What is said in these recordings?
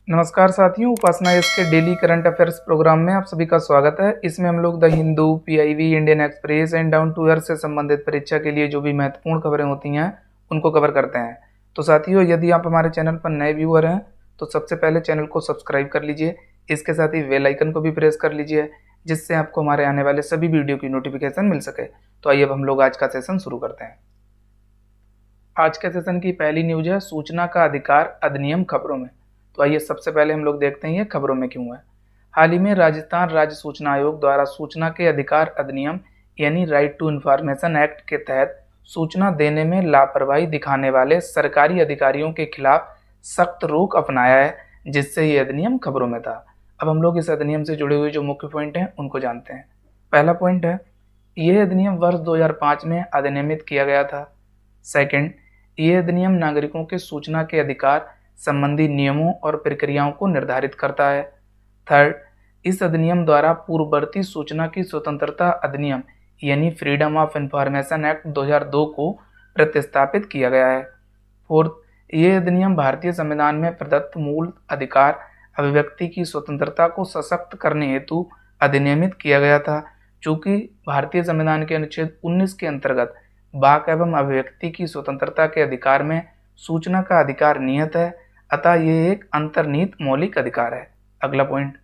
नमस्कार साथियों, उपासना इसके डेली करंट अफेयर्स प्रोग्राम में आप सभी का स्वागत है। इसमें हम लोग the Hindu, PIB, Indian Express and Down to Earth से संबंधित परीक्षा के लिए जो भी महत्वपूर्ण खबरें होती हैं उनको कवर करते हैं। तो साथियों, यदि आप हमारे चैनल पर नए व्यूअर हैं तो सबसे पहले चैनल को सब्सक्राइब कर लीजिए। इसके साथ ही बेल आइकन को भी प्रेस कर लीजिए, जिससे आपको हमारे आने वाले सभी वीडियो की नोटिफिकेशन मिल सके। तो आइए अब हम लोग आज का सेशन शुरू करते हैं। आज के सेशन की पहली न्यूज है सूचना का अधिकार अधिनियम खबरों में। तो आइए सबसे पहले हम लोग देखते हैं ये खबरों में क्यों है। हाल ही में राजस्थान राज्य सूचना आयोग द्वारा सूचना के अधिकार अधिनियम यानी राइट टू इंफॉर्मेशन एक्ट के तहत सूचना देने में लापरवाही दिखाने वाले सरकारी अधिकारियों के खिलाफ सख्त रोक अपनाया है, जिससे ये अधिनियम खबरों में था। अब हम लोग इस अधिनियम से जुड़े हुए जो मुख्य पॉइंट हैं उनको जानते हैं। पहला पॉइंट है, यह अधिनियम वर्ष 2005 में अधिनियमित किया गया था। सेकंड, ये अधिनियम नागरिकों के सूचना के अधिकार संबंधी नियमों और प्रक्रियाओं को निर्धारित करता है। थर्ड, इस अधिनियम द्वारा पूर्ववर्ती सूचना की स्वतंत्रता अधिनियम यानी फ्रीडम ऑफ इंफॉर्मेशन एक्ट 2002 को प्रतिस्थापित किया गया है। फोर्थ, ये अधिनियम भारतीय संविधान में प्रदत्त मूल अधिकार अभिव्यक्ति की स्वतंत्रता को सशक्त करने हेतु अधिनियमित किया गया था। चूंकि भारतीय संविधान के अनुच्छेद 19 के अंतर्गत वाक एवं अभिव्यक्ति की स्वतंत्रता के अधिकार में सूचना का अधिकार निहित है, अतः ये एक अंतर्निहित मौलिक अधिकार है। अगला पॉइंट,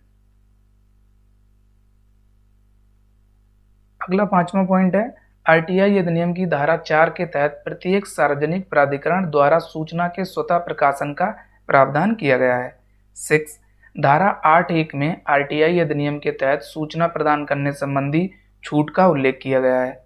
अगला पांचवा पॉइंट है, आरटीआई अधिनियम की धारा 4 के तहत प्रत्येक सार्वजनिक प्राधिकरण द्वारा सूचना के स्वतः प्रकाशन का प्रावधान किया गया है। 6, धारा 8(1) में आरटीआई अधिनियम के तहत सूचना प्रदान करने संबंधी छूट का उल्लेख किया गया है।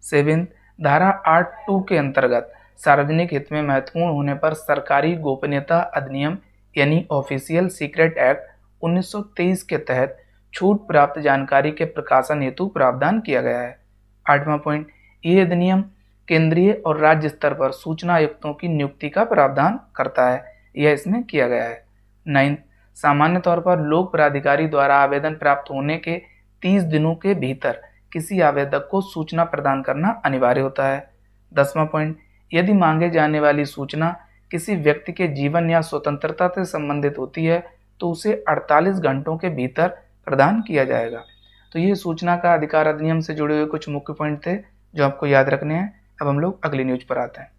7, धारा 8(2) के अंतर्गत सार्वजनिक हित में महत्वपूर्ण होने पर सरकारी गोपनीयता अधिनियम यानी ऑफिशियल सीक्रेट एक्ट 1923 के तहत छूट प्राप्त जानकारी के प्रकाशन हेतु प्रावधान किया गया है। 8वां पॉइंट, ये अधिनियम केंद्रीय और राज्य स्तर पर सूचना आयुक्तों की नियुक्ति का प्रावधान करता है, यह इसमें किया गया है। 9, सामान्य तौर पर लोक प्राधिकारी द्वारा आवेदन प्राप्त होने के 30 दिनों के भीतर किसी आवेदक को सूचना प्रदान करना अनिवार्य होता है। 10वां पॉइंट, यदि मांगे जाने वाली सूचना किसी व्यक्ति के जीवन या स्वतंत्रता से संबंधित होती है तो उसे 48 घंटों के भीतर प्रदान किया जाएगा। तो ये सूचना का अधिकार अधिनियम से जुड़े हुए कुछ मुख्य पॉइंट थे जो आपको याद रखने हैं। अब हम लोग अगली न्यूज पर आते हैं।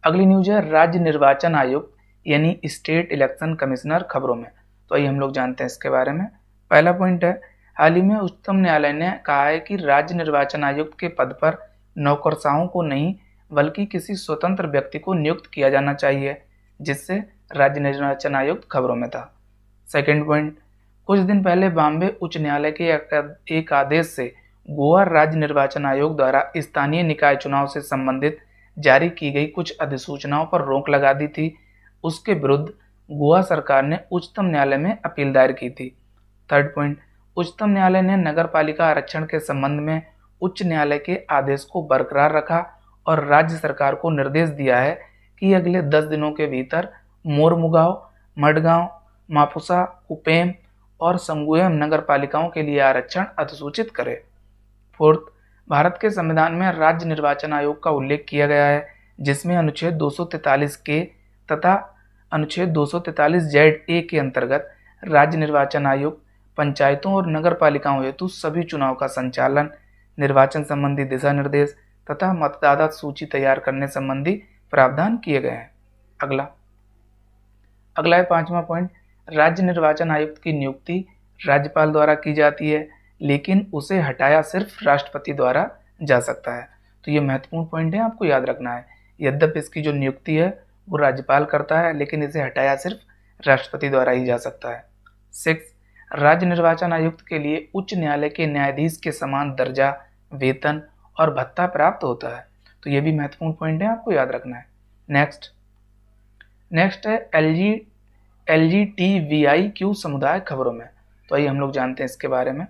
अगली न्यूज है राज्य निर्वाचन आयुक्त यानी स्टेट इलेक्शन कमिश्नर खबरों में। तो आइए हम लोग जानते हैं इसके बारे में। पहला पॉइंट है, हाल ही में उच्चतम न्यायालय ने कहा है कि राज्य निर्वाचन आयुक्त के पद पर नौकरशाहों को नहीं बल्कि किसी स्वतंत्र व्यक्ति को नियुक्त किया जाना चाहिए, जिससे राज्य निर्वाचन आयुक्त खबरों में था। सेकंड पॉइंट, कुछ दिन पहले बॉम्बे उच्च न्यायालय के एक आदेश से गोवा राज्य निर्वाचन आयोग द्वारा स्थानीय निकाय चुनाव से संबंधित जारी की गई कुछ अधिसूचनाओं पर रोक लगा दी थी। उसके विरुद्ध गोवा सरकार ने उच्चतम न्यायालय में अपील दायर की थी। थर्ड पॉइंट, उच्चतम न्यायालय ने नगर पालिका आरक्षण के संबंध में उच्च न्यायालय के आदेश को बरकरार रखा और राज्य सरकार को निर्देश दिया है कि अगले 10 दिनों के भीतर मोरमुगांव, मडगांव, मापुसा, कुपेम और संगुएम नगर पालिकाओं के लिए आरक्षण अधिसूचित करे। फोर्थ, भारत के संविधान में राज्य निर्वाचन आयोग का उल्लेख किया गया है, जिसमें अनुच्छेद 243 के तथा अनुच्छेद 243 ZA के अंतर्गत राज्य निर्वाचन आयोग पंचायतों और नगर पालिकाओं हेतु सभी चुनाव का संचालन, निर्वाचन संबंधी दिशा निर्देश तथा मतदाता सूची तैयार करने संबंधी प्रावधान किए गए हैं। अगला है पांचवा पॉइंट, राज्य निर्वाचन आयुक्त की नियुक्ति राज्यपाल द्वारा की जाती है, लेकिन उसे हटाया सिर्फ राष्ट्रपति द्वारा जा सकता है। तो ये महत्वपूर्ण पॉइंट है, आपको याद रखना है। यद्यपि इसकी जो नियुक्ति है वो राज्यपाल करता है, लेकिन इसे हटाया सिर्फ राष्ट्रपति द्वारा ही जा सकता है। 6, राज्य निर्वाचन आयुक्त के लिए उच्च न्यायालय के न्यायाधीश के समान दर्जा, वेतन और भत्ता प्राप्त होता है। तो ये भी महत्वपूर्ण पॉइंट है, आपको याद रखना है। नेक्स्ट है LGBTQI समुदाय खबरों में। तो आइए हम लोग जानते हैं इसके बारे में।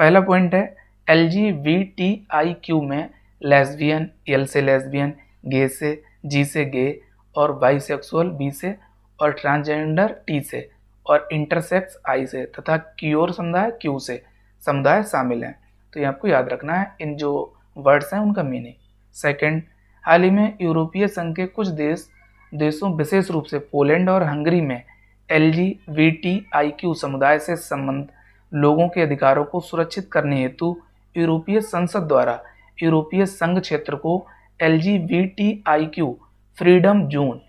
पहला पॉइंट है, LGBTIQ में लेस्बियन, L से लेस्बियन, गे से, G से गे और बाइसेक्सुअल B से और ट्रांसजेंडर T से और इंटरसेक्स I से तथा क्यूर समुदाय Q से समुदाय शामिल हैं। तो ये आपको याद रखना है, इन जो वर्ड्स हैं उनका मीनिंग। सेकंड, हाल ही में यूरोपीय संघ के कुछ देश देशों विशेष रूप से पोलैंड और हंगरी में LGBTIQ समुदाय से संबंध लोगों के अधिकारों को सुरक्षित करने हेतु यूरोपीय संसद द्वारा यूरोपीय संघ क्षेत्र को LGBTIQ फ्रीडम जोन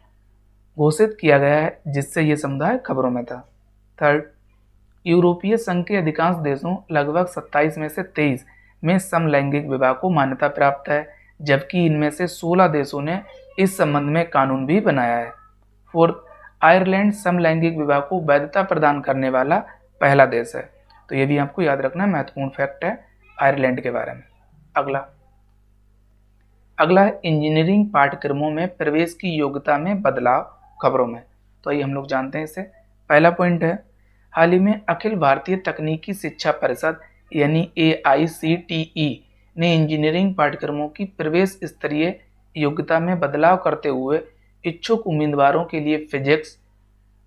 घोषित किया गया है, जिससे ये समुदाय खबरों में था। थर्ड, यूरोपीय संघ के अधिकांश देशों लगभग 27 में से 23 में समलैंगिक विवाह को मान्यता प्राप्त है, जबकि इनमें से 16 देशों ने इस संबंध में कानून भी बनाया है। फोर्थ, आयरलैंड समलैंगिक विवाह को वैधता प्रदान करने वाला पहला देश है। तो ये भी आपको याद रखना महत्वपूर्ण फैक्ट है आयरलैंड के बारे में। अगला है इंजीनियरिंग पाठ्यक्रमों में प्रवेश की योग्यता में बदलाव खबरों में। तो आइए हम लोग जानते हैं इसे। पहला पॉइंट है, हाल ही में अखिल भारतीय तकनीकी शिक्षा परिषद यानी AICTE ने इंजीनियरिंग पाठ्यक्रमों की प्रवेश स्तरीय योग्यता में बदलाव करते हुए इच्छुक उम्मीदवारों के लिए फिजिक्स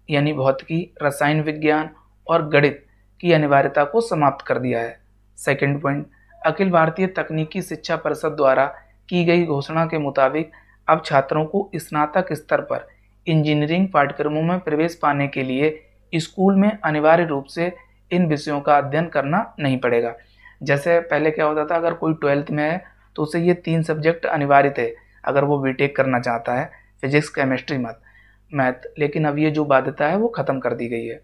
यानी भौतिकी, रसायन विज्ञान और गणित की अनिवार्यता को समाप्त कर दिया है। सेकंड पॉइंट, अखिल भारतीय तकनीकी शिक्षा परिषद द्वारा की गई घोषणा के मुताबिक अब छात्रों को स्नातक स्तर पर इंजीनियरिंग पाठ्यक्रमों में प्रवेश पाने के लिए स्कूल में अनिवार्य रूप से इन विषयों का अध्ययन करना नहीं पड़ेगा। जैसे पहले क्या होता था, अगर कोई 12th में है तो उसे ये 3 सब्जेक्ट अनिवार्य थे अगर वो बीटेक करना चाहता है, फिजिक्स, केमिस्ट्री, मैथ, लेकिन अब ये जो बाध्यता है वो खत्म कर दी गई है।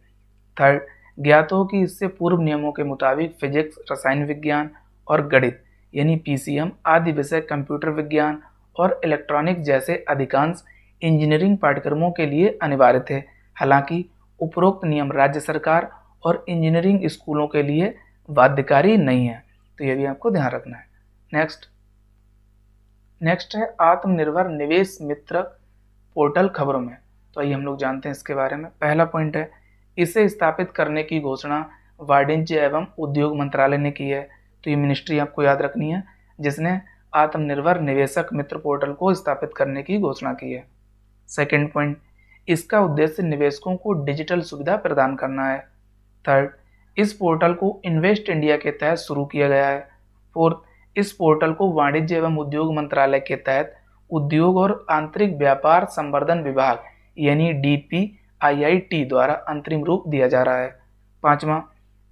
थर्ड, ज्ञात हो कि इससे पूर्व नियमों के मुताबिक फिजिक्स, रसायन विज्ञान और गणित यानी PCM आदि विषय कंप्यूटर विज्ञान और इलेक्ट्रॉनिक जैसे अधिकांश इंजीनियरिंग पाठ्यक्रमों के लिए अनिवार्य थे। हालांकि उपरोक्त नियम राज्य सरकार और इंजीनियरिंग स्कूलों के लिए बाध्यकारी नहीं है। तो यह भी आपको ध्यान रखना है। नेक्स्ट है आत्मनिर्भर निवेश मित्र पोर्टल खबरों में। तो आइए हम लोग जानते हैं इसके बारे में। पहला पॉइंट है, इसे स्थापित करने की घोषणा वाणिज्य एवं उद्योग मंत्रालय ने की है। तो ये मिनिस्ट्री आपको याद रखनी है जिसने आत्मनिर्भर निवेशक मित्र पोर्टल को स्थापित करने की घोषणा की है। सेकंड पॉइंट, इसका उद्देश्य निवेशकों को डिजिटल सुविधा प्रदान करना है। थर्ड, इस पोर्टल को इन्वेस्ट इंडिया के तहत शुरू किया गया है। फोर्थ, इस पोर्टल को वाणिज्य एवं उद्योग मंत्रालय के तहत उद्योग और आंतरिक व्यापार संवर्धन विभाग यानी DPIIT द्वारा अंतरिम रूप दिया जा रहा है। पांचवा,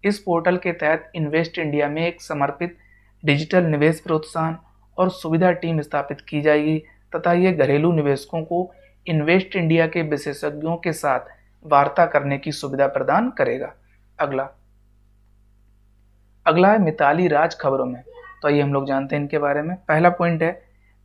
इस पोर्टल के तहत इन्वेस्ट इंडिया में एक समर्पित डिजिटल निवेश प्रोत्साहन और सुविधा टीम स्थापित की जाएगी तथा ये घरेलू निवेशकों को इन्वेस्ट इंडिया के विशेषज्ञों के साथ वार्ता करने की सुविधा प्रदान करेगा। अगला है मिताली राज खबरों में। तो आइए हम लोग जानते हैं इनके बारे में। पहला पॉइंट है,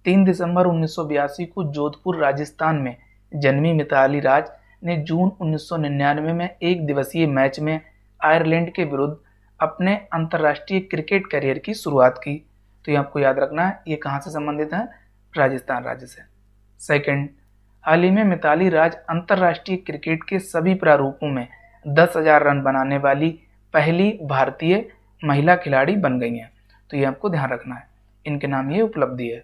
3 दिसंबर 1982 को जोधपुर राजस्थान में जन्मी मिताली राज ने जून 1999 में एक दिवसीय मैच में आयरलैंड के विरुद्ध अपने अंतर्राष्ट्रीय क्रिकेट करियर की शुरुआत की। तो ये आपको याद रखना है, ये कहाँ से संबंधित है? राजस्थान राज्य से। सेकंड, हाल ही में मिताली राज अंतर्राष्ट्रीय क्रिकेट के सभी प्रारूपों में 10,000 रन बनाने वाली पहली भारतीय महिला खिलाड़ी बन गई हैं। तो ये आपको ध्यान रखना है, इनके नाम ये उपलब्धि है।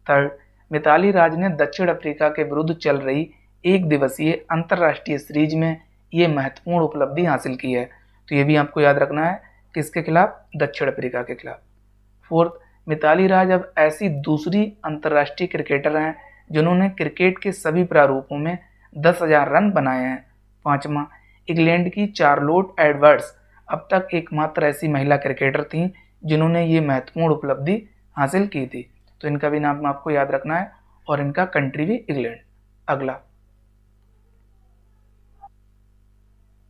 थर्ड, मिताली राज ने दक्षिण अफ्रीका के विरुद्ध चल रही एक दिवसीय अंतर्राष्ट्रीय सीरीज में ये महत्वपूर्ण उपलब्धि हासिल की है। तो ये भी आपको याद रखना है, किसके खिलाफ? दक्षिण अफ्रीका के खिलाफ। फोर्थ, मिताली राज अब ऐसी दूसरी अंतर्राष्ट्रीय क्रिकेटर हैं जिन्होंने क्रिकेट के सभी प्रारूपों में 10,000 रन बनाए हैं। पांचवा, इंग्लैंड की चार्लोट एडवर्ड्स अब तक एकमात्र ऐसी महिला क्रिकेटर थीं जिन्होंने ये महत्वपूर्ण उपलब्धि हासिल की थी। तो इनका भी नाम आपको याद रखना है और इनका कंट्री भी इंग्लैंड।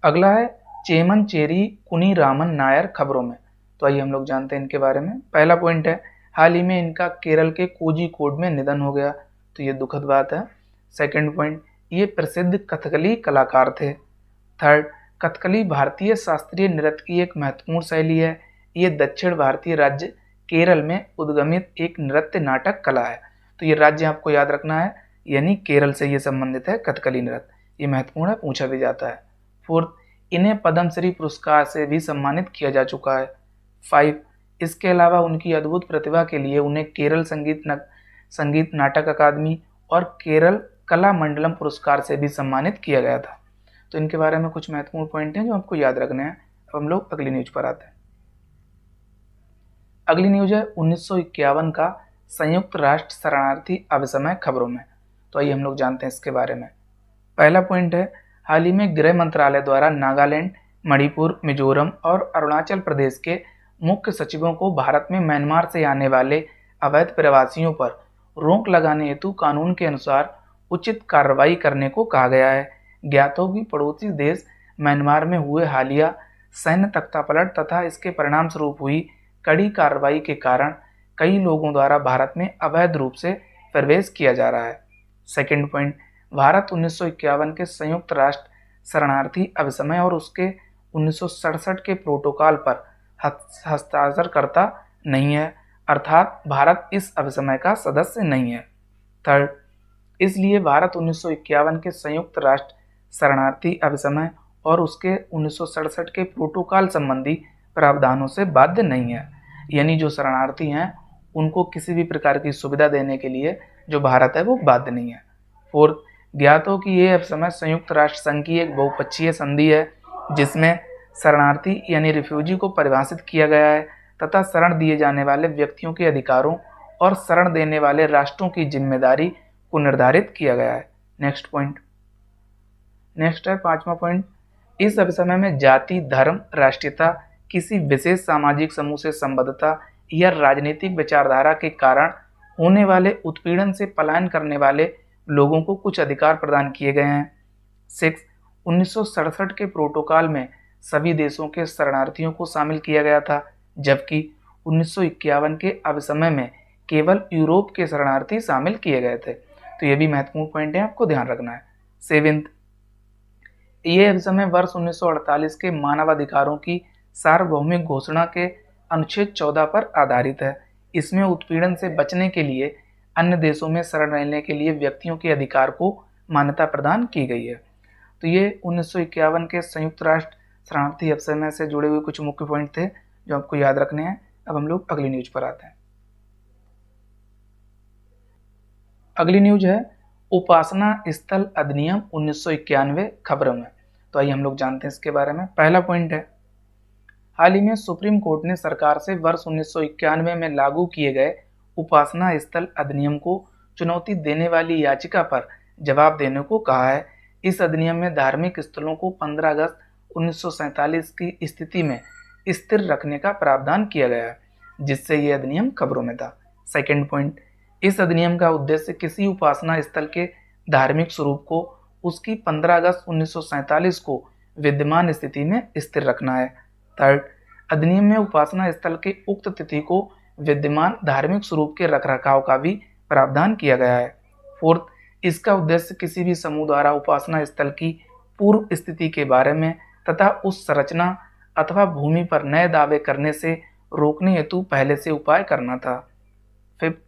अगला है चेमनचेरी कुनीरामन नायर खबरों में। तो आइए हम लोग जानते हैं इनके बारे में। पहला पॉइंट है, हाल ही में इनका केरल के कोझिकोड में निधन हो गया। तो ये दुखद बात है। सेकंड पॉइंट, ये प्रसिद्ध कथकली कलाकार थे। थर्ड, कथकली भारतीय शास्त्रीय नृत्य की एक महत्वपूर्ण शैली है। ये दक्षिण भारतीय राज्य केरल में उद्गमित एक नृत्य नाटक कला है। तो ये राज्य आपको याद रखना है, यानी केरल से ये संबंधित है कथकली नृत्य। ये महत्वपूर्ण है, पूछा भी जाता है। फोर्थ, इन्हें पद्मश्री पुरस्कार से भी सम्मानित किया जा चुका है। 5, इसके अलावा उनकी अद्भुत प्रतिभा के लिए उन्हें केरल संगीत नाटक अकादमी और केरल कला मंडलम पुरस्कार से भी सम्मानित किया गया था। तो इनके बारे में कुछ महत्वपूर्ण पॉइंट हैं जो आपको याद रखने हैं। अब हम लोग अगली न्यूज पर आते हैं। अगली न्यूज है 1951 का संयुक्त राष्ट्र शरणार्थी अभिसमय खबरों में। तो आइए हम लोग जानते हैं इसके बारे में। पहला पॉइंट है, हाल ही में गृह मंत्रालय द्वारा नागालैंड, मणिपुर, मिजोरम और अरुणाचल प्रदेश के मुख्य सचिवों को भारत में म्यांमार से आने वाले अवैध प्रवासियों पर रोक लगाने हेतु कानून के अनुसार उचित कार्रवाई करने को कहा गया है। ज्ञात हो कि पड़ोसी देश म्यांमार में हुए हालिया सैन्य तख्तापलट तथा इसके परिणाम स्वरूप हुई कड़ी कार्रवाई के कारण कई लोगों द्वारा भारत में अवैध रूप से प्रवेश किया जा रहा है। सेकंड पॉइंट, भारत 1951 के संयुक्त राष्ट्र शरणार्थी अभिसमय और उसके 1967 के प्रोटोकॉल पर हस्ताक्षरकर्ता नहीं है, अर्थात भारत इस अभिसमय का सदस्य नहीं है। थर्ड, इसलिए भारत 1951 के संयुक्त राष्ट्र शरणार्थी अभिसमय और उसके 1967 के प्रोटोकॉल संबंधी प्रावधानों से बाध्य नहीं है, यानी जो शरणार्थी हैं उनको किसी भी प्रकार की सुविधा देने के लिए जो भारत है वो बाध्य नहीं है। फोर्थ, ज्ञात हो कि ये अभिसमय संयुक्त राष्ट्र संघ की एक बहुपक्षीय संधि है जिसमें शरणार्थी यानी रिफ्यूजी को परिभाषित किया गया है तथा शरण दिए जाने वाले व्यक्तियों के अधिकारों और शरण देने वाले राष्ट्रों की जिम्मेदारी को निर्धारित किया गया है। नेक्स्ट पॉइंट, नेक्स्ट है पांचवा पॉइंट, इस अभिसमय में जाति, धर्म, राष्ट्रीयता, किसी विशेष सामाजिक समूह से संबद्धता या राजनीतिक विचारधारा के कारण होने वाले उत्पीड़न से पलायन करने वाले लोगों को कुछ अधिकार प्रदान किए गए हैं। 6. 1967 के प्रोटोकॉल में सभी देशों के शरणार्थियों को शामिल किया गया था, जबकि 1951 के अभिसमय में केवल यूरोप के शरणार्थी शामिल किए गए थे। तो ये भी महत्वपूर्ण पॉइंट है, आपको ध्यान रखना है। 7. ये अभिसमय वर्ष 1948 के मानवाधिकारों की सार्वभौमिक घोषणा के अनुच्छेद 14 पर आधारित है। इसमें उत्पीड़न से बचने के लिए अन्य देशों में शरण लेने के लिए व्यक्तियों के अधिकार को मान्यता प्रदान की गई है। तो ये 1951 के संयुक्त राष्ट्र शरणार्थी अभिसमय से जुड़े हुए कुछ मुख्य पॉइंट थे जो आपको याद रखने हैं। अब हम लोग अगली न्यूज पर आते हैं। अगली न्यूज है उपासना स्थल अधिनियम 1991 खबरों में। तो आइए हम लोग जानते हैं इसके बारे में। पहला पॉइंट है, हाल ही में सुप्रीम कोर्ट ने सरकार से वर्ष 1991 में लागू किए गए उपासना स्थल अधिनियम को चुनौती देने वाली याचिका पर जवाब देने को कहा है। इस अधिनियम में धार्मिक स्थलों को 15 अगस्त 1947 की स्थिति में स्थिर रखने का प्रावधान किया गया है, जिससे यह अधिनियम खबरों में था। सेकंड पॉइंट, इस अधिनियम का उद्देश्य किसी उपासना स्थल के धार्मिक स्वरूप को उसकी 15 अगस्त 1947 को विद्यमान स्थिति में स्थिर रखना है। थर्ड, अधिनियम में उपासना स्थल के उक्त तिथि को विद्यमान धार्मिक स्वरूप के रखरखाव का भी प्रावधान किया गया है। फोर्थ, इसका उद्देश्य किसी भी समूह द्वारा उपासना स्थल की पूर्व स्थिति के बारे में तथा उस संरचना अथवा भूमि पर नए दावे करने से रोकने हेतु पहले से उपाय करना था। फिफ्थ,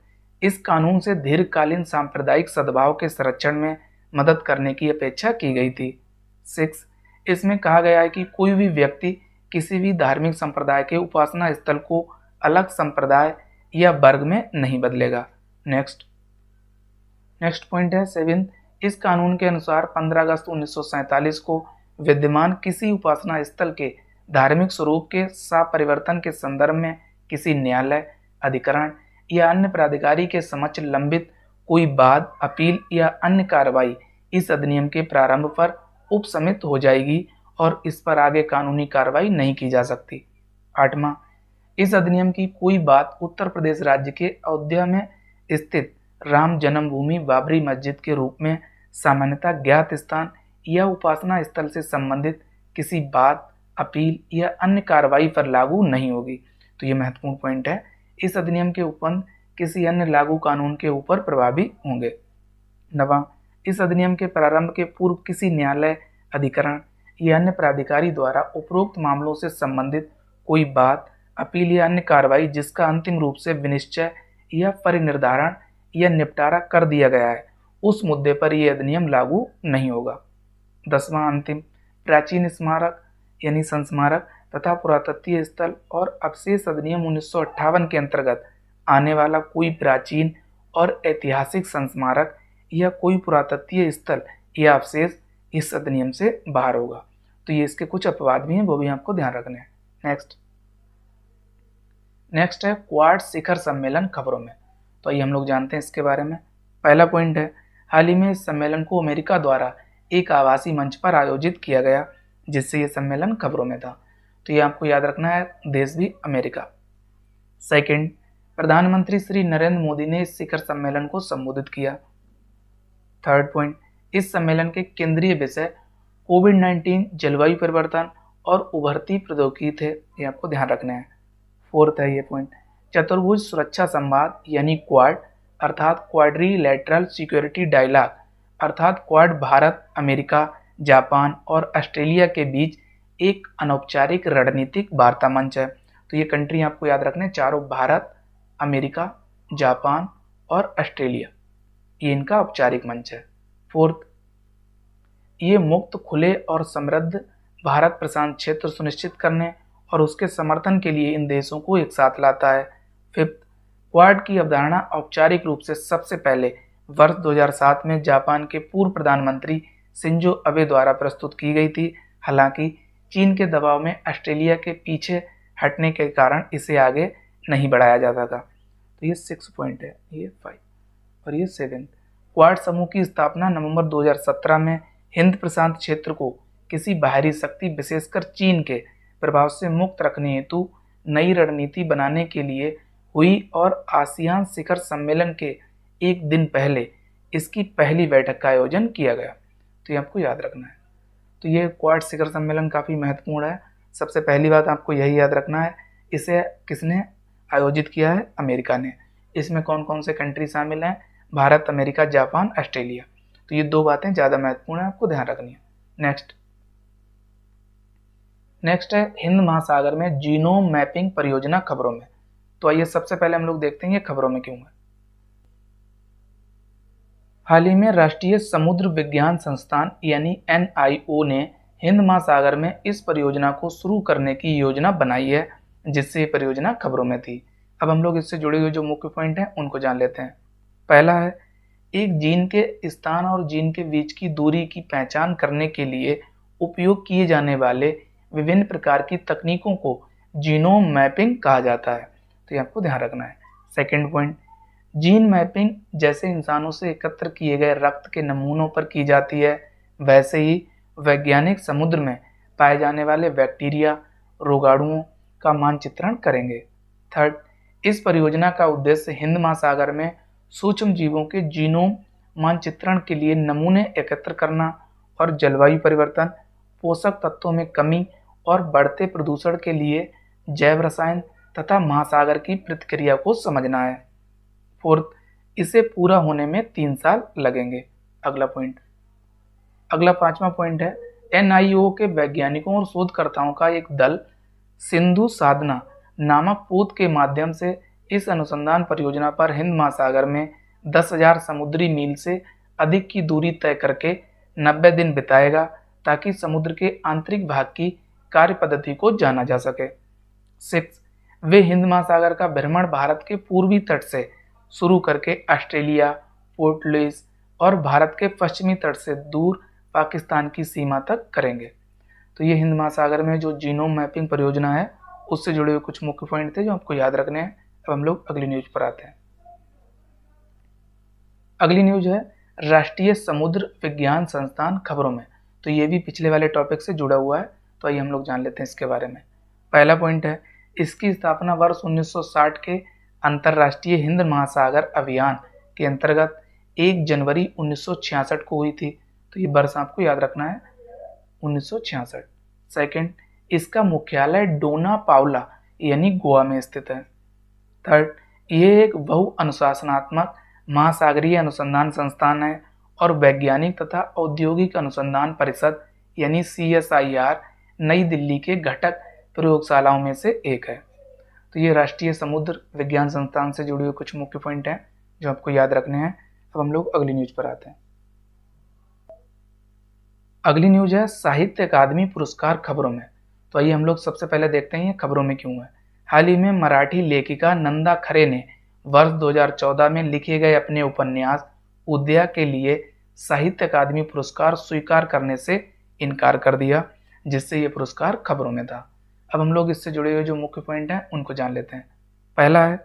इस कानून से दीर्घकालीन सांप्रदायिक सद्भाव के संरक्षण में मदद करने की अपेक्षा की गई थी। सिक्स, इसमें कहा गया है कि कोई भी व्यक्ति किसी भी धार्मिक संप्रदाय के उपासना स्थल को अलग संप्रदाय या वर्ग में नहीं बदलेगा। नेक्स्ट पॉइंट है 7, इस कानून के अनुसार 15 अगस्त 1947 को विद्यमान किसी उपासना स्थल के धार्मिक स्वरूप के परिवर्तन के संदर्भ में किसी न्यायालय, अधिकरण या अन्य प्राधिकारी के समक्ष लंबित कोई वाद, अपील या अन्य कार्रवाई इस अधिनियम के प्रारंभ पर उपसमित हो जाएगी और इस पर आगे कानूनी कार्रवाई नहीं की जा सकती। 8वां, इस अधिनियम की कोई बात उत्तर प्रदेश राज्य के अयोध्या में स्थित राम जन्मभूमि बाबरी मस्जिद के रूप में सामान्यतः ज्ञात स्थान या उपासना स्थल से संबंधित किसी बात, अपील या अन्य कार्रवाई पर लागू नहीं होगी। तो ये महत्वपूर्ण पॉइंट है। इस अधिनियम के उपबंध किसी अन्य लागू कानून के ऊपर प्रभावी होंगे। 9वां, इस अधिनियम के प्रारंभ के पूर्व किसी न्यायालय, अधिकरण या अन्य प्राधिकारी द्वारा उपरोक्त मामलों से संबंधित कोई बात, अपील या अन्य कार्रवाई जिसका अंतिम रूप से विनिश्चय या परिनिर्धारण या निपटारा कर दिया गया है, उस मुद्दे पर यह अधिनियम लागू नहीं होगा। 10वां अंतिम, प्राचीन स्मारक यानी संस्मारक तथा पुरातत्वीय स्थल और अवशेष अधिनियम 1958 के अंतर्गत आने वाला कोई प्राचीन और ऐतिहासिक संस्मारक या कोई पुरातत्वीय स्थल या अवशेष इस अधिनियम से बाहर होगा। तो ये इसके कुछ अपवाद भी हैं, वो भी आपको ध्यान रखने हैं। नेक्स्ट है क्वाड शिखर सम्मेलन खबरों में। तो आइए हम लोग जानते हैं इसके बारे में। पहला पॉइंट है, हाल ही में इस सम्मेलन को अमेरिका द्वारा एक आभासी मंच पर आयोजित किया गया, जिससे ये सम्मेलन खबरों में था। तो ये आपको याद रखना है, देश भी अमेरिका। सेकंड, प्रधानमंत्री श्री नरेंद्र मोदी ने इस शिखर सम्मेलन को संबोधित किया। थर्ड पॉइंट, इस सम्मेलन के केंद्रीय विषय कोविड-19, जलवायु परिवर्तन और उभरती प्रौद्योगिकी थे, ये आपको ध्यान रखना है। फोर्थ है ये पॉइंट, चतुर्भुज सुरक्षा संवाद यानी क्वाड अर्थात क्वाड्रिलैटरल सिक्योरिटी डायलॉग अर्थात क्वाड भारत, अमेरिका, जापान और ऑस्ट्रेलिया के बीच एक अनौपचारिक रणनीतिक वार्ता मंच है। तो ये कंट्री आपको याद रखने, चारों भारत, अमेरिका, जापान और ऑस्ट्रेलिया, ये इनका औपचारिक मंच है। फोर्थ, ये मुक्त, खुले और समृद्ध भारत प्रशांत क्षेत्र सुनिश्चित करने और उसके समर्थन के लिए इन देशों को एक साथ लाता है। फिफ्थ, क्वाड की अवधारणा औपचारिक रूप से सबसे पहले वर्ष 2007 में जापान के पूर्व प्रधानमंत्री शिंजो अबे द्वारा प्रस्तुत की गई थी। हालांकि चीन के दबाव में ऑस्ट्रेलिया के पीछे हटने के कारण इसे आगे नहीं बढ़ाया जाता था। तो ये 6 पॉइंट है, ये 5 और ये 7। क्वाड समूह की स्थापना नवंबर 2017 में हिंद प्रशांत क्षेत्र को किसी बाहरी शक्ति, विशेषकर चीन के प्रभाव से मुक्त रखने हेतु नई रणनीति बनाने के लिए हुई और आसियान शिखर सम्मेलन के एक दिन पहले इसकी पहली बैठक का आयोजन किया गया। तो ये आपको याद रखना है। तो ये क्वाड शिखर सम्मेलन काफ़ी महत्वपूर्ण है। सबसे पहली बात आपको यही याद रखना है, इसे किसने आयोजित किया है? अमेरिका ने। इसमें कौन कौन से कंट्री शामिल हैं? Bharat, America, Japan, Australia. तो ये 2 बातें ज़्यादा महत्वपूर्ण है, आपको ध्यान रखनी है। नेक्स्ट है हिंद महासागर में जीनोम मैपिंग परियोजना खबरों में। तो आइए सबसे पहले हम लोग देखते हैं ये खबरों में क्यों है। हाल ही में राष्ट्रीय समुद्र विज्ञान संस्थान यानी NIO ने हिंद महासागर में इस परियोजना को शुरू करने की योजना बनाई है, जिससे ये परियोजना खबरों में थी। अब हम लोग इससे जुड़े हुए जो मुख्य पॉइंट हैं उनको जान लेते हैं। पहला है, एक जीन के स्थान और जीन के बीच की दूरी की पहचान करने के लिए उपयोग किए जाने वाले विभिन्न प्रकार की तकनीकों को जीनोम मैपिंग कहा जाता है। तो ये आपको ध्यान रखना है। सेकंड पॉइंट, जीन मैपिंग जैसे इंसानों से एकत्र किए गए रक्त के नमूनों पर की जाती है, वैसे ही वैज्ञानिक समुद्र में पाए जाने वाले बैक्टीरिया, रोगाणुओं का मानचित्रण करेंगे। थर्ड, इस परियोजना का उद्देश्य हिंद महासागर में सूक्ष्म जीवों के जीनोम मानचित्रण के लिए नमूने एकत्र करना और जलवायु परिवर्तन, पोषक तत्वों में कमी और बढ़ते प्रदूषण के लिए जैव रसायन तथा महासागर की प्रतिक्रिया को समझना है। फोर्थ, इसे पूरा होने में 3 साल लगेंगे। अगला 5वां पॉइंट है, NIO के वैज्ञानिकों और शोधकर्ताओं का एक दल सिंधु साधना नामक पोत के माध्यम से इस अनुसंधान परियोजना पर हिंद महासागर में 10,000 समुद्री मील से अधिक की दूरी तय करके 90 दिन बिताएगा, ताकि समुद्र के आंतरिक भाग की कार्य पद्धति को जाना जा सके। 6, वे हिंद महासागर का भ्रमण भारत के पूर्वी तट से शुरू करके ऑस्ट्रेलिया, पोर्ट लुइस और भारत के पश्चिमी तट से दूर पाकिस्तान की सीमा तक करेंगे। तो ये हिंद महासागर में जो जीनोम मैपिंग परियोजना है उससे जुड़े हुए कुछ मुख्य पॉइंट थे जो आपको याद रखने हैं। अब हम लोग अगली न्यूज पर आते हैं। अगली न्यूज है राष्ट्रीय समुद्र विज्ञान संस्थान खबरों में। तो ये भी पिछले वाले टॉपिक से जुड़ा हुआ है, तो आइए हम लोग जान लेते हैं इसके बारे में। पहला पॉइंट है, इसकी स्थापना वर्ष 1960 के अंतर्राष्ट्रीय हिंद महासागर अभियान के अंतर्गत 1 जनवरी 1966 को हुई थी। तो ये वर्ष आपको याद रखना है, 1966। सेकंड, इसका मुख्यालय डोना पाउला यानी गोवा में स्थित है। थर्ड, ये एक बहु अनुशासनात्मक महासागरीय अनुसंधान संस्थान है और वैज्ञानिक तथा औद्योगिक अनुसंधान परिषद यानी CSIR नई दिल्ली के घटक प्रयोगशालाओं में से एक है। तो ये राष्ट्रीय समुद्र विज्ञान संस्थान से जुड़े हुए कुछ मुख्य पॉइंट हैं जो आपको याद रखने हैं। अब हम लोग अगली न्यूज पर आते हैं। अगली न्यूज है साहित्य अकादमी पुरस्कार खबरों में। तो आइए हम लोग सबसे पहले देखते हैं ये खबरों में क्यों है। हाल ही में मराठी लेखिका नंदा खरे ने वर्ष 2014 में लिखे गए अपने उपन्यास उदया के लिए साहित्य अकादमी पुरस्कार स्वीकार करने से इनकार कर दिया, जिससे ये पुरस्कार खबरों में था। अब हम लोग इससे जुड़े हुए जो मुख्य पॉइंट हैं उनको जान लेते हैं। पहला है,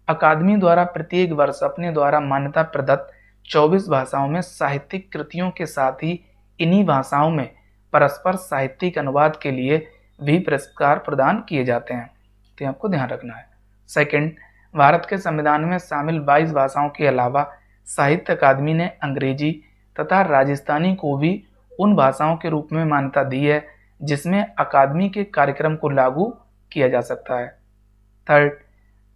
अकादमी द्वारा प्रत्येक वर्ष अपने द्वारा मान्यता प्रदत्त 24 भाषाओं में साहित्यिक कृतियों के साथ ही इन्हीं भाषाओं में परस्पर साहित्यिक अनुवाद के लिए भी पुरस्कार प्रदान किए जाते हैं, तो आपको ध्यान रखना है। सेकंड, भारत के संविधान में शामिल 22 भाषाओं के अलावा साहित्य अकादमी ने अंग्रेजी तथा राजस्थानी को भी उन भाषाओं के रूप में मान्यता दी है जिसमें अकादमी के कार्यक्रम को लागू किया जा सकता है। थर्ड,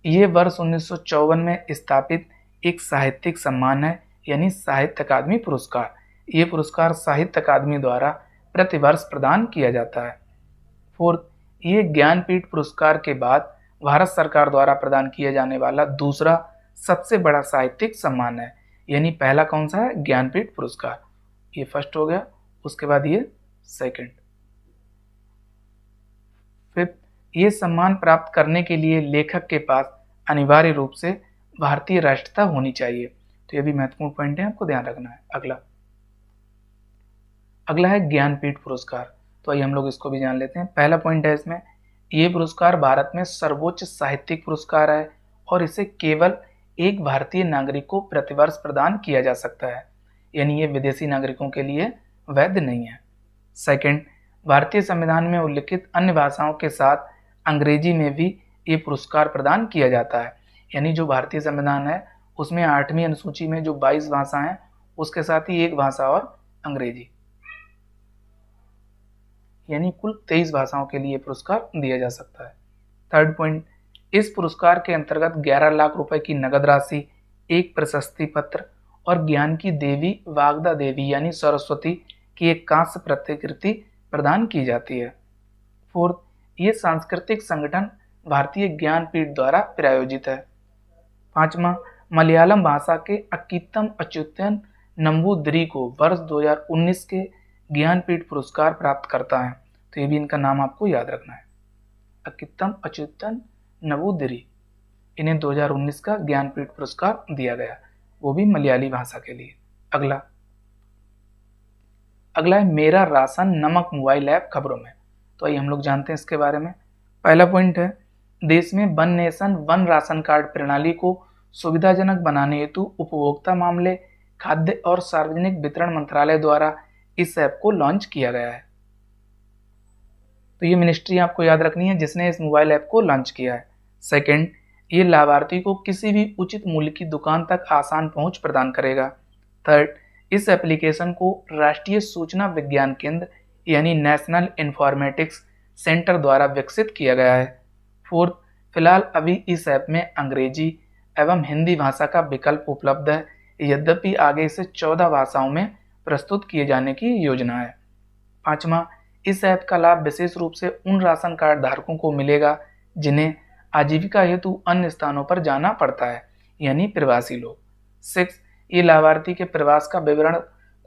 ये वर्ष 1954 में स्थापित एक साहित्यिक सम्मान है, यानी साहित्य अकादमी पुरस्कार। ये पुरस्कार साहित्य अकादमी द्वारा प्रतिवर्ष प्रदान किया जाता है। फोर्थ, ये ज्ञानपीठ पुरस्कार के बाद भारत सरकार द्वारा प्रदान किया जाने वाला दूसरा सबसे बड़ा साहित्यिक सम्मान है, यानी पहला कौन सा है, ज्ञानपीठ पुरस्कार, ये फर्स्ट हो गया, उसके बाद ये सेकंड। फिफ्थ, ये सम्मान प्राप्त करने के लिए लेखक के पास अनिवार्य रूप से भारतीय राष्ट्रीयता होनी चाहिए, तो ये भी महत्वपूर्ण पॉइंट है, आपको ध्यान रखना है। अगला है ज्ञानपीठ पुरस्कार, तो आइए हम लोग इसको भी जान लेते हैं। पहला पॉइंट है इसमें, ये पुरस्कार भारत में सर्वोच्च साहित्यिक पुरस्कार है और इसे केवल एक भारतीय नागरिक को प्रतिवर्ष प्रदान किया जा सकता है, यानी ये विदेशी नागरिकों के लिए वैध नहीं है। सेकंड, भारतीय संविधान में उल्लिखित अन्य भाषाओं के साथ अंग्रेजी में भी ये पुरस्कार प्रदान किया जाता है, यानी जो भारतीय संविधान है उसमें 8वीं अनुसूची में जो 22 भाषा हैं उसके साथ ही एक भाषा और अंग्रेजी, यानी कुल 23 भाषाओं के लिए पुरस्कार दिया जा सकता है। थर्ड पॉइंट, इस पुरस्कार के अंतर्गत 11 लाख रुपए की नगद राशि, एक प्रशस्ति पत्र और ज्ञान की देवी वागदा देवी यानी सरस्वती की एक कांस्य प्रतिकृति प्रदान की जाती है। फोर्थ, ये सांस्कृतिक संगठन भारतीय ज्ञानपीठ द्वारा प्रायोजित है। पांचवा, मलयालम भाषा के अक्कीतम अच्युतन नंबूदिरी को वर्ष 2019 के ज्ञानपीठ पुरस्कार प्राप्त करता है, तो ये भी इनका नाम आपको याद रखना है, अक्कीतम अच्युतन नंबूदिरी, इन्हें 2019 का ज्ञानपीठ पुरस्कार दिया गया, वो भी मलयाली भाषा के लिए। अगला है मेरा राशन नमक मोबाइल ऐप खबरों में, तो आइए हम लोग जानते हैं इसके बारे में। पहला पॉइंट है, देश में one nation one ration card प्रणाली को सुविधाजनक बनाने हेतु उपभोक्ता मामले, खाद्य और सार्वजनिक वितरण मंत्रालय द्वारा इस ऐप को लॉन्च किया गया है। तो ये मिनिस्ट्री आपको याद रखनी है जिसने इस मोबाइल ऐप को लॉन्च किया है। सेकंड, ये लाभार्थी को किसी भी उचित मूल्य की दुकान तक आसान पहुंच प्रदान करेगा। थर्ड, इस एप्लीकेशन को राष्ट्रीय सूचना विज्ञान केंद्र यानी नेशनल इन्फॉर्मेटिक्स सेंटर द्वारा विकसित किया गया है। फोर्थ, फिलहाल अभी इस ऐप में अंग्रेजी एवं हिंदी भाषा का विकल्प उपलब्ध है, यद्यपि आगे इसे 14 भाषाओं में प्रस्तुत किए जाने की योजना है। पांचवा, इस ऐप का लाभ विशेष रूप से उन राशन कार्ड धारकों को मिलेगा जिन्हें आजीविका हेतु अन्य स्थानों पर जाना पड़ता है, यानी प्रवासी लोग। 6, ये लाभार्थी के प्रवास का विवरण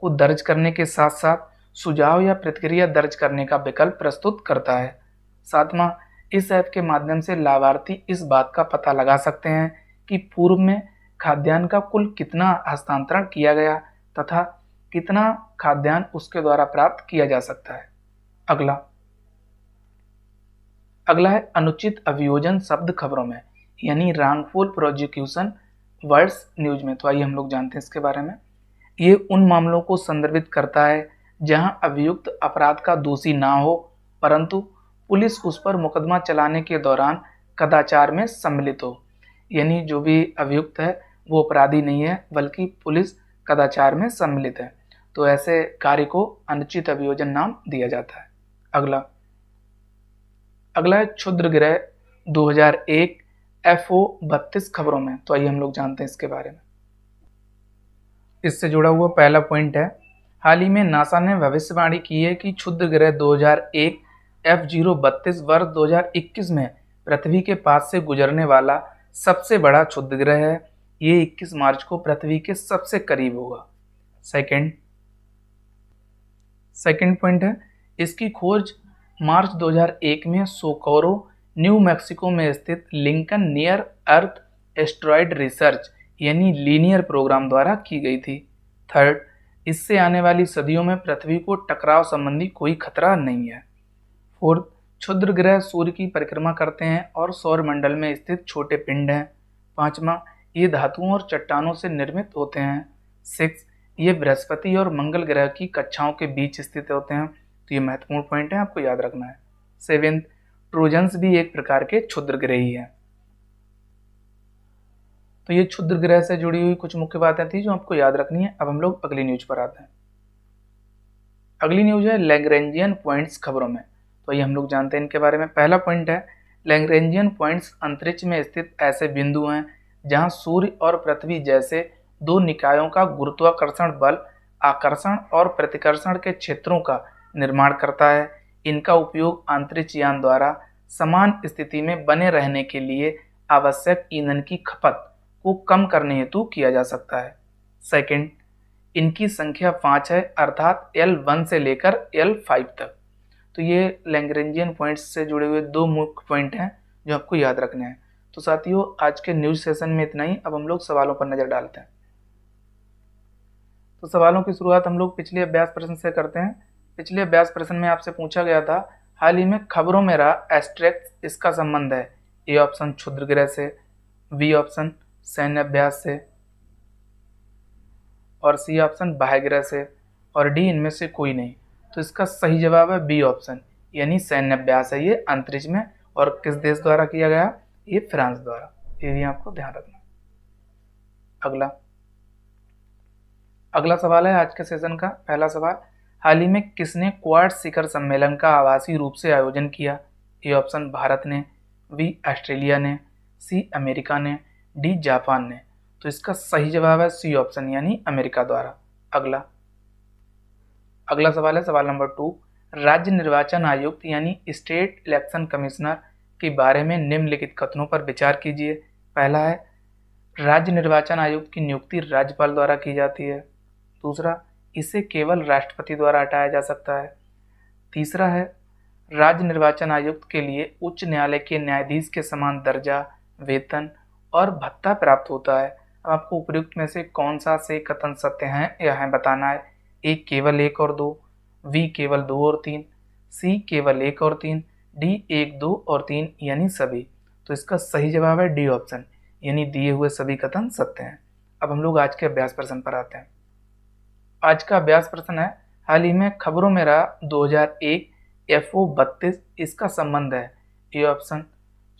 को दर्ज करने के साथ साथ सुझाव या प्रतिक्रिया दर्ज करने का विकल्प प्रस्तुत करता है। 7वां, इस ऐप के माध्यम से लाभार्थी इस बात का पता लगा सकते हैं कि पूर्व में खाद्यान्न का कुल कितना हस्तांतरण किया गया तथा कितना खाद्यान्न उसके द्वारा प्राप्त किया जा सकता है। अगला है अनुचित अभियोजन शब्द खबरों में, यानी रॉन्गफुल प्रोसिक्यूशन वर्ड्स न्यूज में, तो आइए हम लोग जानते हैं इसके बारे में। ये उन मामलों को संदर्भित करता है जहां अभियुक्त अपराध का दोषी ना हो परंतु पुलिस उस पर मुकदमा चलाने के दौरान कदाचार में सम्मिलित हो, यानी जो भी अभियुक्त है वो अपराधी नहीं है बल्कि पुलिस कदाचार में सम्मिलित है, तो ऐसे कार्य को अनुचित अभियोजन नाम दिया जाता है। अगला है क्षुद्र गृह 2001 FO 32 खबरों में, तो आइए हम लोग जानते हैं इसके बारे में। इससे जुड़ा हुआ पहला पॉइंट है, हाल ही में नासा ने भविष्यवाणी की है कि क्षुद्र ग्रह 2001 F032 वर्ष 2021 में पृथ्वी के पास से गुजरने वाला सबसे बड़ा क्षुद्र ग्रह है। ये 21 मार्च को पृथ्वी के सबसे करीब होगा। सेकंड पॉइंट है, इसकी खोज मार्च 2001 में सोकोरो न्यू मैक्सिको में स्थित लिंकन नियर अर्थ एस्ट्रॉयड रिसर्च यानी लीनियर प्रोग्राम द्वारा की गई थी। थर्ड, इससे आने वाली सदियों में पृथ्वी को टकराव संबंधी कोई खतरा नहीं है। फोर्थ, क्षुद्र ग्रह सूर्य की परिक्रमा करते हैं और सौर मंडल में स्थित छोटे पिंड हैं। पांचवा, ये धातुओं और चट्टानों से निर्मित होते हैं। 6, ये बृहस्पति और मंगल ग्रह की कक्षाओं के बीच स्थित होते हैं, तो ये महत्वपूर्ण पॉइंट है, आपको याद रखना है। 7, ट्रोजन्स भी एक प्रकार के क्षुद्र ग्रह ही हैं। तो ये क्षुद्र ग्रह से जुड़ी हुई कुछ मुख्य बातें थी जो आपको याद रखनी है। अब हम लोग अगली न्यूज पर आते हैं। अगली न्यूज है लैग्रेंजियन पॉइंट्स खबरों में। तो ये हम लोग जानते हैं इनके बारे में। पहला पॉइंट है लैग्रेंजियन पॉइंट्स अंतरिक्ष में स्थित ऐसे बिंदु हैं जहां सूर्य और पृथ्वी जैसे दो निकायों का गुरुत्वाकर्षण बल आकर्षण और प्रतिकर्षण के क्षेत्रों का निर्माण करता है। इनका उपयोग अंतरिक्ष यान द्वारा समान स्थिति में बने रहने के लिए आवश्यक ईंधन की खपत को कम करने हेतु किया जा सकता है। सेकंड, इनकी संख्या 5 है, अर्थात L1 से लेकर L5 तक। तो ये लैग्रेंजियन पॉइंट्स से जुड़े हुए दो मुख्य पॉइंट हैं जो आपको याद रखने हैं। तो साथियों, आज के न्यूज सेशन में इतना ही। अब हम लोग सवालों पर नजर डालते हैं। तो सवालों की शुरुआत हम लोग पिछले अभ्यास प्रश्न से करते हैं। पिछले अभ्यास प्रश्न में आपसे पूछा गया था, हाल ही में खबरों में रहा एस्ट्रेक्स इसका संबंध है। ए ऑप्शन क्षुद्र ग्रह से, बी ऑप्शन सैन्य अभ्यास से, और सी ऑप्शन बाह्य ग्रह से, और डी इनमें से कोई नहीं। तो इसका सही जवाब है बी ऑप्शन, यानी सैन्य अभ्यास है ये अंतरिक्ष में। और किस देश द्वारा किया गया? ये फ्रांस द्वारा। ये भी आपको ध्यान रखना। अगला सवाल है आज के सेशन का पहला सवाल, हाल ही में किसने क्वाड शिखर सम्मेलन का आभासी रूप से आयोजन किया? ए ऑप्शन भारत ने, बी ऑस्ट्रेलिया ने, सी अमेरिका ने, डी जापान ने। तो इसका सही जवाब है सी ऑप्शन, यानी अमेरिका द्वारा। अगला सवाल है सवाल नंबर 2, राज्य निर्वाचन आयुक्त यानी स्टेट इलेक्शन कमिश्नर के बारे में निम्नलिखित कथनों पर विचार कीजिए। पहला है, राज्य निर्वाचन आयुक्त की नियुक्ति राज्यपाल द्वारा की जाती है। दूसरा, इसे केवल राष्ट्रपति द्वारा हटाया जा सकता है। तीसरा है, राज्य निर्वाचन आयुक्त के लिए उच्च न्यायालय के न्यायाधीश के समान दर्जा, वेतन और भत्ता प्राप्त होता है। अब आपको उपयुक्त में से कौन सा से कथन सत्य हैं यह है बताना है। ए केवल 1 और 2, बी केवल 2 और 3, सी केवल 1 और 3, डी 1, 2 और 3 यानी सभी। तो इसका सही जवाब है डी ऑप्शन, यानी दिए हुए सभी कथन सत्य हैं। अब हम लोग आज के अभ्यास प्रश्न पर आते हैं। आज का अभ्यास प्रश्न है, हाल ही में खबरों में रहा 2001 FO-32 इसका संबंध है। ए ऑप्शन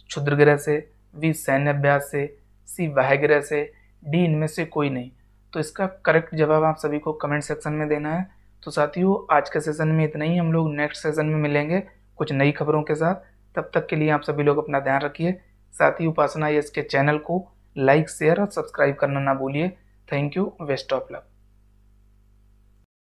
क्षुद्र ग्रह से, बी सैन्य अभ्यास से, सी बाह्य ग्रह से, डी इनमें से कोई नहीं। तो इसका करेक्ट जवाब आप सभी को कमेंट सेक्शन में देना है। तो साथियों, आज के सेशन में इतना ही। हम लोग नेक्स्ट सेशन में मिलेंगे कुछ नई खबरों के साथ। तब तक के लिए आप सभी लोग अपना ध्यान रखिए। साथ ही उपासना IAS के चैनल को लाइक, शेयर और सब्सक्राइब करना ना भूलिए। Thank you, best of luck.